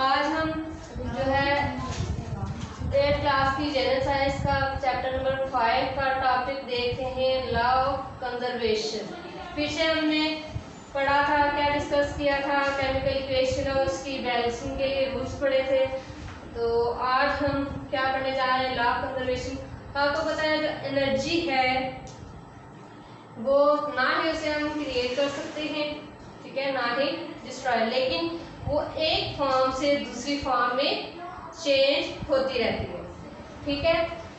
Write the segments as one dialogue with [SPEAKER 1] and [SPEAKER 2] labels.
[SPEAKER 1] आज हम जो है 8th क्लास की जनरल साइंस का चैप्टर नंबर 5 का टॉपिक देख रहे हैं, लॉ ऑफ कंजर्वेशन। पीछे हमने पढ़ा था, क्या डिस्कस किया था, केमिकल इक्वेशन और उसकी बैलेंसिंग के लिए रूल्स पढ़े थे। तो आज हम क्या पढ़ने जा रहे हैं, लॉ ऑफ कंजर्वेशन। आपको पता है जो एनर्जी है वो ना ही उसे हम क्रिएट कर सकते हैं, ठीक है, ना ही डिस्ट्रॉय, लेकिन वो एक फॉर्म से दूसरी फॉर्म में चेंज होती रहती है, ठीक है।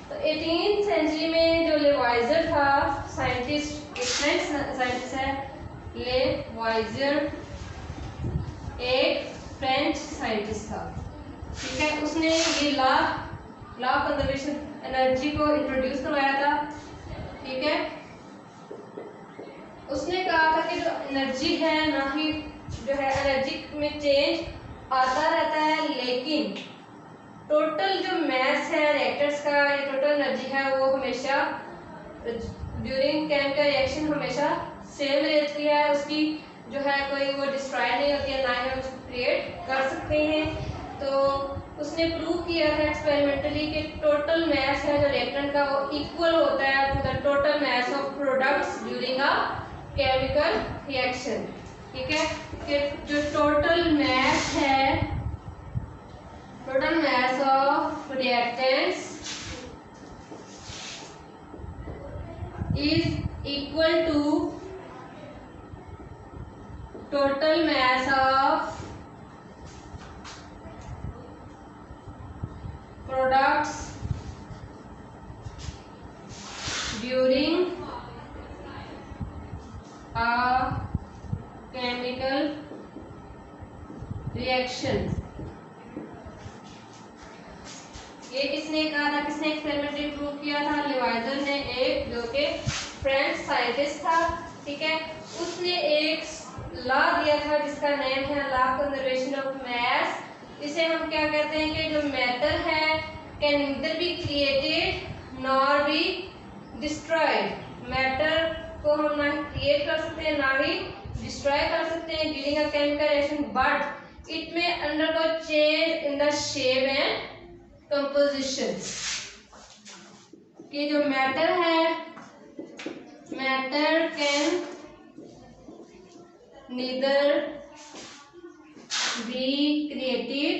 [SPEAKER 1] तो 18th सेंचुरी में जो लेवाइजर था, साइंटिस्ट, एक फ्रेंच साइंटिस्ट है, लेवाइजर एक फ्रेंच साइंटिस्ट था, ठीक है। उसने ये लॉ ऑफ कंजर्वेशन एनर्जी को इंट्रोड्यूस करवाया था, ठीक है। उसने कहा था कि जो एनर्जी है, ना ही जो है एनर्जी में चेंज आता रहता है, लेकिन टोटल जो मैस है रिएक्टर्स का, ये टोटल एनर्जी है, वो हमेशा ड्यूरिंग केमिकल रिएक्शन हमेशा सेम रहती है। उसकी जो है कोई वो डिस्ट्रॉय नहीं होती है, ना ही हम उसको क्रिएट कर सकते हैं। तो उसने प्रूव किया था एक्सपेरिमेंटली कि टोटल मैस है जो रिएक्टेंट का, वो इक्वल होता है to the total mass of products during a chemical reaction, ठीक है। कि जो टोटल मैस है, total mass of reactants is equal to total mass of products during a chemical reaction। ये किसने कहा था, किसने एक्सपेरिमेंटली प्रूव किया था? लेवाइजर ने, एक जो कि फ्रेंच साइंटिस्ट था, ठीक है। उसने एक लॉ दिया था जिसका नेम है law of conservation of mass. इसे हम क्या कहते हैं कि जो मैटर है can neither be created nor be destroyed. Matter को हम ना क्रिएट कर सकते हैं, ना ही डिस्ट्रॉय कर सकते हैं during a chemical reaction, but it may undergo change in the shape and composition. कि जो मैटर है, matter can neither be created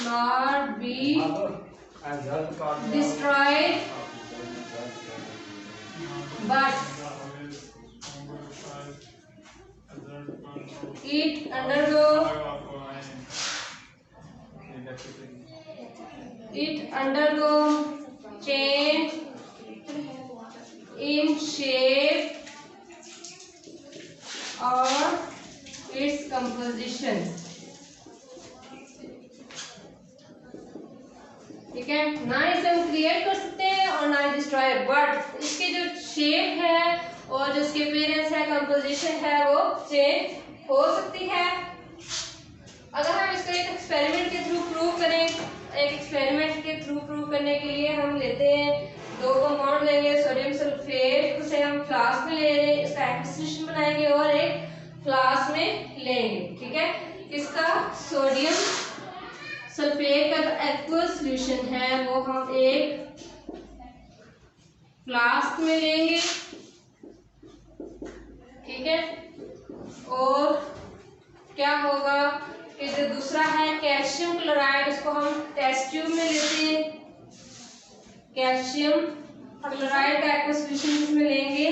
[SPEAKER 1] nor be destroyed, but it undergo change in shape or its composition, ठीक है। ना इसे हम create कर सकते हैं और ना डिस्ट्रॉय, बट इसके जो शेप है और जो इसके अपीयरेंस है, कंपोजिशन है, वो चेंज हो सकती है। अगर हम इसको एक एक्सपेरिमेंट के थ्रू प्रूव करें, एक एक्सपेरिमेंट के थ्रू प्रूव करने के लिए हम लेते हैं दो कंपाउंड लेंगे, सोडियम सल्फेट, उसे हम फ्लास्क में ले रहे हैं, इसका एक्वस सॉल्यूशन बनाएंगे और एक फ्लास्क में लेंगे, ठीक है। इसका सोडियम सल्फेट का जो एक्वस सॉल्यूशन है वो हम एक फ्लास्क में लेंगे, ठीक है। और क्या होगा कि जो दूसरा है कैल्शियम क्लोराइड, उसको हम टेस्ट ट्यूब में लेते हैं, कैल्शियम क्लोराइड का एक्वस सॉल्यूशन इसमें लेंगे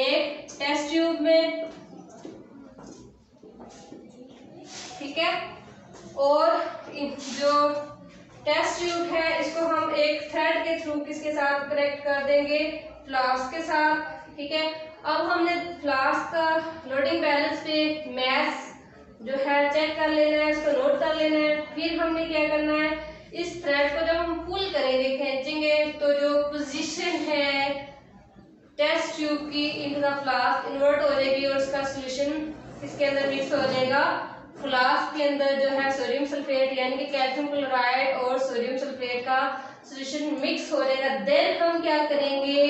[SPEAKER 1] एक टेस्ट ट्यूब में, ठीक है। और जो टेस्ट ट्यूब है इसको हम एक थ्रेड के थ्रू किसके साथ कनेक्ट कर देंगे, फ्लास्क के साथ, ठीक है। अब हमने फ्लास्क का लोडिंग बैलेंस पे मैस जो है चेक कर लेना है, इसको नोट कर लेना है। फिर हमने क्या करना है, इस थ्रेड को जब हम पुल करेंगे, खींचेंगे, तो जो पोजीशन है टेस्ट ट्यूब की इनटू द फ्लास्क इन्वर्ट हो जाएगी और उसका सॉल्यूशन इसके अंदर मिक्स हो जाएगा। फ्लास्क के अंदर जो है सोडियम सल्फेट यानी कि कैल्शियम क्लोराइड और सोडियम सल्फेट का सॉल्यूशन मिक्स हो जाएगा। देन हम क्या करेंगे,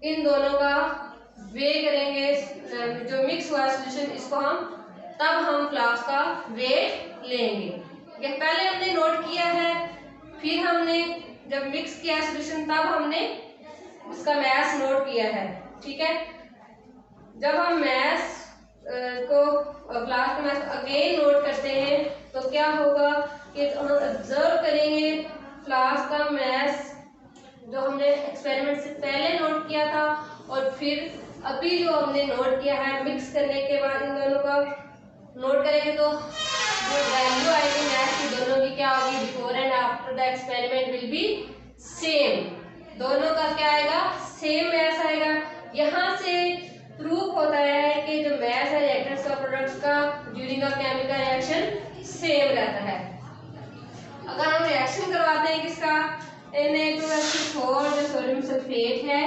[SPEAKER 1] इन दोनों का वे करेंगे, जो मिक्स हुआ सॉल्यूशन इसको तब हम फ्लास्क का वेट लेंगे। ये पहले हमने नोट किया है, फिर हमने जब मिक्स किया सॉल्यूशन तब हमने उसका मैस नोट किया है। ठीक है, जब हम मैस को फ्लास्क का मैस अगेन नोट करते हैं तो क्या होगा कि हम ऑब्जर्व करेंगे फ्लास्क का मैस जो हमने एक्सपेरिमेंट से पहले नोट किया था और फिर अभी जो हमने नोट किया है, मिक्स करने के बाद इन दोनों का नोट करेंगे तो जो वैल्यू आएगी मैथ की दोनों की क्या होगी, before and after the experiment will be same. दोनों का क्या आएगा, सेम मैथ आएगा। यहाँ से प्रूफ होता है कि जो मैथ है रिएक्टेंट्स का प्रोडक्ट्स का during a chemical reaction same रहता है। अगर हम रिएक्शन करवाते हैं किसका, Na2SO4 जो सोडियम सल्फेट है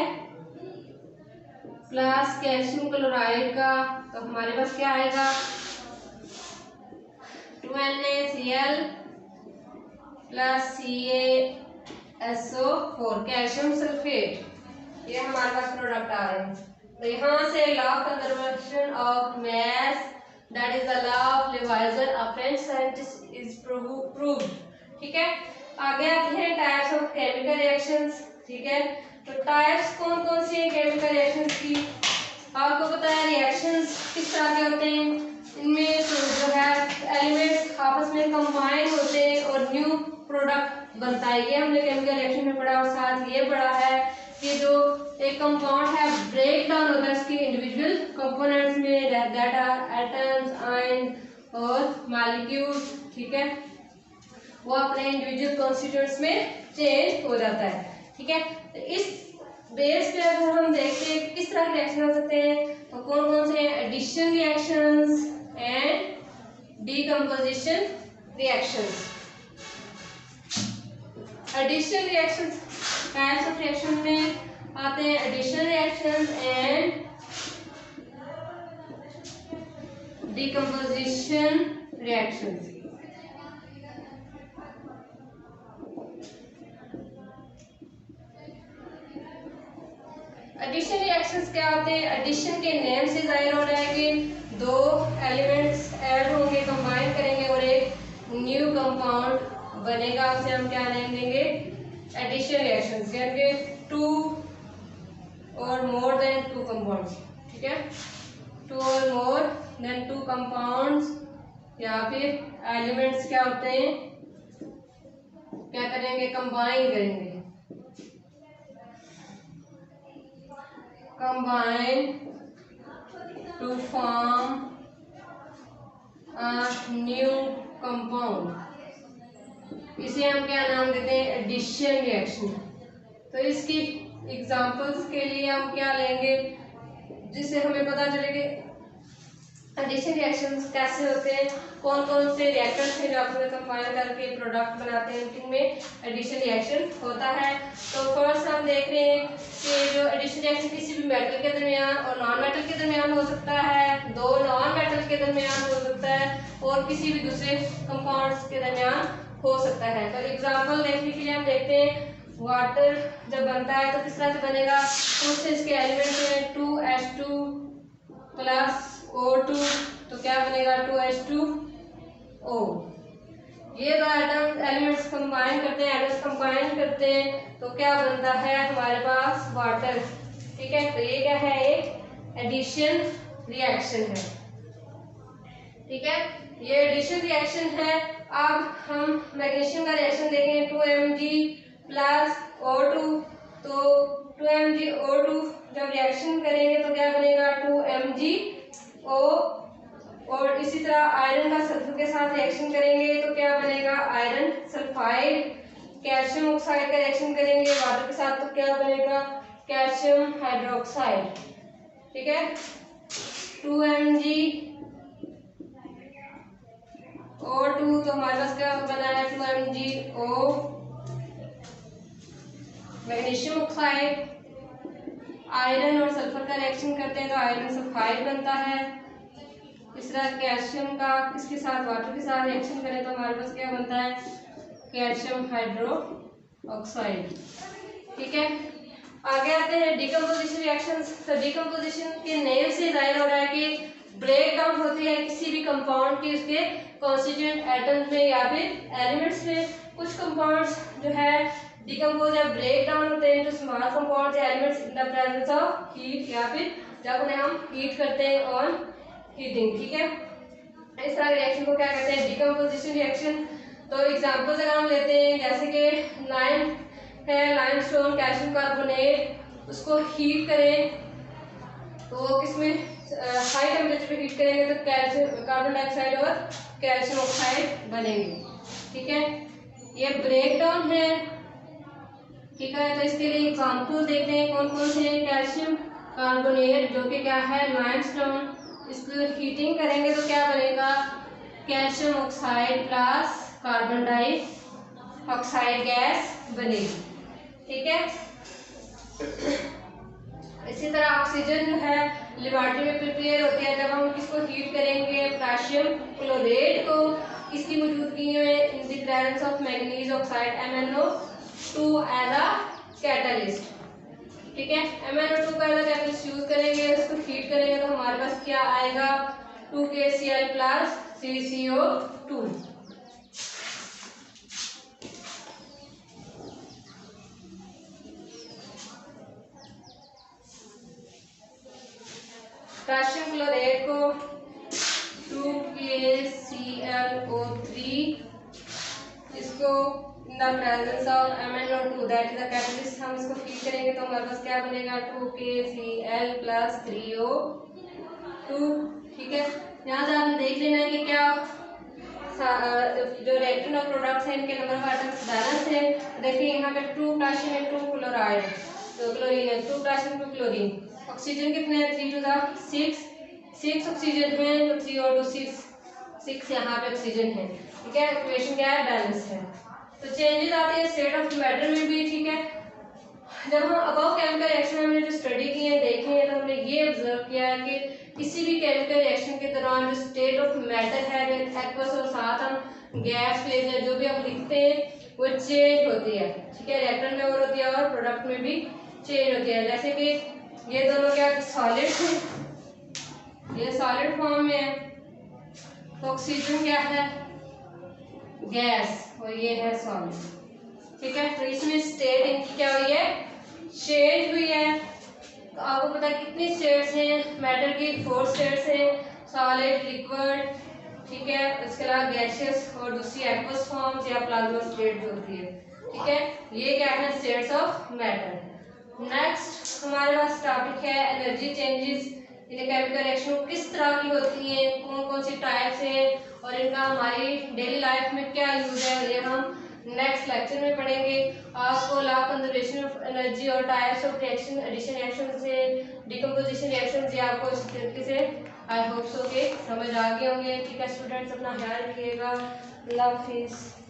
[SPEAKER 1] प्लस कैल्शियम क्लोराइड का, तो हमारे पास क्या आएगा 2NaCl plus CaSO4 calcium sulphate, ये हमारे पास प्रोडक्ट आ रहे हैं। तो यहाँ से law of conservation of mass that is the law of Lavoisier a French scientist is proved. ठीक है, आगे आते हैं टाइप्स ऑफ केमिकल रिएक्शंस। ठीक है, तो टाइप्स कौन कौन सी हैं केमिकल रिएक्शंस की, आपको पता है रिएक्शंस किस तरह के होते हैं, इनमें तो जो है एलिमेंट्स आपस में कंबाइन होते हैं और न्यू प्रोडक्ट बनता है। ये हमने केमिकल रिएक्शन में पढ़ा और साथ ये पढ़ा है कि जो एक कंपाउंड है ब्रेक डाउन होता है इसके इंडिविजुअल कंपोनेंट्स में, दैट आर एटम्स, आयन और मॉलिक्यूल्स। ठीक है, वो अपने इंडिविजुअल कॉन्स्टिट्यूएंट्स में चेंज हो जाता है। ठीक है, तो इस बेस पे अगर हम देखते हैं किस तरह के रिएक्शन हो सकते हैं तो कौन कौन से हैं, addition reactions and decomposition reactions. Addition reactions types of reaction में आते हैं addition reactions and decomposition reactions. Addition reactions क्या होते हैं, एडिशन के नेम से जाहिर हो रहा है कि दो एलिमेंट्स ऐड होंगे, कंबाइन करेंगे और एक न्यू कंपाउंड बनेगा, उसे हम क्या नाम देंगे, एडिशन रिएक्शंस, यानी कि टू और मोर देन टू कंपाउंड्स। ठीक है, टू और मोर देन टू कंपाउंड्स या फिर एलिमेंट्स क्या होते हैं, क्या करेंगे, कंबाइन करेंगे, combine to form a new compound, इसे हम क्या नाम देते हैं, एडिशन रिएक्शन। तो इसकी एग्जांपल्स के लिए हम क्या लेंगे जिससे हमें पता चले कि एडिशन रिएक्शंस कैसे होते हैं, कौन कौन से रिएक्टर्स हैं जो आपस में कंबाइन करके प्रोडक्ट बनाते हैं, जिनमें एडिशन रिएक्शन होता है। तो फर्स्ट हम देख रहे हैं कि जो एडिशन रिएक्शन किसी भी मेटल के दरमियान और नॉन मेटल के दरमियान हो सकता है, दो नॉन मेटल के दरमियान हो सकता है और किसी भी दूसरे कंपाउंड्स के दरमियान हो सकता है। तो एग्जाम्पल देखने के लिए हम देखते हैं वाटर जब बनता है तो किस तरह से बनेगा, उससे इसके एलिमेंट्स हैं 2H2 प्लस O2, तो क्या बनेगा 2H2O। ये दो एटम्स एलिमेंट्स कंबाइन करते हैं, एटम्स कंबाइन करते हैं तो क्या बनता है हमारे पास वाटर। ठीक है, तो ये क्या है, एक एडिशन रिएक्शन है। ठीक है, ये एडिशन रिएक्शन है। अब हम मैग्नीशियम का रिएक्शन देखें 2Mg प्लस O2, तो 2MgO2 जब रिएक्शन करेंगे तो क्या बनेगा 2MgO, और इसी तरह आयरन का सल्फर के साथ रिएक्शन करेंगे तो क्या बनेगा आयरन सल्फाइड। कैल्शियम ऑक्साइड का रिएक्शन करेंगे वाटर के साथ तो क्या बनेगा कैल्शियम हाइड्रोक्साइड। ठीक है, 2MgO2 तो हमारे पास क्या बना है 2MgO, मैग्नीशियम ऑक्साइड, आयरन और सल्फर का रिएक्शन करते हैं तो आयरन सल्फाइड बनता है। इस तरह कैल्शियम का इसके साथ वाटर के साथ रिएक्शन करें तो हमारे पास क्या बनता है कैल्शियम हाइड्रो ऑक्साइड। ठीक है, आगे आते हैं डिकम्पोजिशन रिएक्शंस। तो डिकम्पोजिशन के नेम से जाहिर हो रहा है कि ब्रेक डाउन होती है किसी भी कंपाउंड की उसके कॉन्स्टिट्यूएंट एटम्स में या फिर एलिमेंट्स में। कुछ कंपाउंड्स जो है डिकम्पोज या ब्रेक डाउन होते हैं इनटू स्मॉल कंपाउंड्स या elements in the presence of heat, या फिर जब उन्हें हम हीट करते हैं ऑन हीटिंग। ठीक है, इस तरह के रिएक्शन को क्या कहते हैं, डिकम्पोजिशन रिएक्शन। तो एग्जांपल्स अगर हम लेते हैं जैसे कि लाइम है, लाइमस्टोन कैल्शियम कार्बोनेट, उसको हीट करें तो किसमें हाई टेम्परेचर पे हीट करेंगे तो कैल्शियम कार्बन डाइऑक्साइड और कैल्शियम ऑक्साइड बनेंगे। ठीक है, ये ब्रेक डाउन है। ठीक है, तो इसके लिए एग्जांपल देखते हैं कौन कौन से। कैल्शियम कार्बोनेट जो कि क्या है लाइमस्टोन, इसको हीटिंग करेंगे तो क्या बनेगा, calcium oxide plus carbon dioxide gas बनेगी। ठीक है, इसी तरह ऑक्सीजन जो है लेबोरेटरी में प्रिपेयर होती है जब हम किसको हीट करेंगे, पोटेशियम क्लोराइड को, इसकी मौजूदगी में in the presence of manganese oxide MnO2 as a catalyst. ठीक है, MnO2 का एज अ कैटलिस्ट यूज करेंगे, उसको हीट करेंगे तो हमारे पास क्या आएगा, 2KCl plus CCO2। Potassium chloride को 2KClO3, इसको इन the presence of MnO2 that is a catalyst, हम इसको हीट करेंगे तो हमारे पास क्या बनेगा, 2KCl प्लस 3O2। ठीक है, यहाँ से आपने देख लेना है कि क्या जो रिएक्टेंट और प्रोडक्ट्स हैं इनके नंबर ऑफ एटम्स बैलेंस है। देखिए यहाँ पे 2 पोटेशियम है, 2 क्लोराइड, तो क्लोरीन है, 2 पोटेशियम 2 क्लोरीन। ऑक्सीजन कितने हैं, 3 टू 6 ऑक्सीजन है, तो 3O2 6 यहाँ पे ऑक्सीजन है। ठीक है, इक्वेशन क्या है, बैलेंस है। तो चेंजेस आते हैं स्टेट ऑफ मैटर में भी। ठीक है, जब हम अबव केमिकल रिएक्शन हमने जो स्टडी की है देखी है तो हमने ये ऑब्जर्व किया है कि किसी भी केमिकल रिएक्शन के दौरान जो स्टेट ऑफ मैटर है एक्वस और साथ हम गैस फेज है जो भी हम लिखते हैं वो चेंज होती है। ठीक है, रिएक्टर में और होती है और प्रोडक्ट में भी चेंज होती है। जैसे कि ये दोनों क्या सॉलिड है, ये सॉलिड फॉर्म में है, तो ऑक्सीजन क्या है, गैस, और ये है सॉलिड। ठीक है, तो इसमें स्टेट इनकी क्या हुई है, चेंज हुई है। तो आपको पता है कितनी स्टेट्स हैं मैटर की, 4 स्टेट्स हैं, सॉलिड, लिक्विड, ठीक है, इसके अलावा गैसियस और दूसरी एक्वस फॉर्म्स या प्लाज्मा स्टेट जो होती है। ठीक है, ये क्या है, स्टेट्स ऑफ मैटर। नेक्स्ट हमारे पास टॉपिक है energy changes in chemical reaction, किस तरह की होती हैं, कौन कौन सी टाइप्स हैं और इनका हमारी डेली लाइफ में क्या यूज है, ये हम नेक्स्ट लेक्चर में पढ़ेंगे। आपको लॉ कंजर्वेशन ऑफ एनर्जी और types of reaction, addition reaction से डिकम्पोजिशन रिएक्शन से आपको इस तरीके से आई होप सो के समझ आ गए होंगे। ठीक है स्टूडेंट्स, अपना ख्याल रखिएगा। अल्लाह हाफिज़।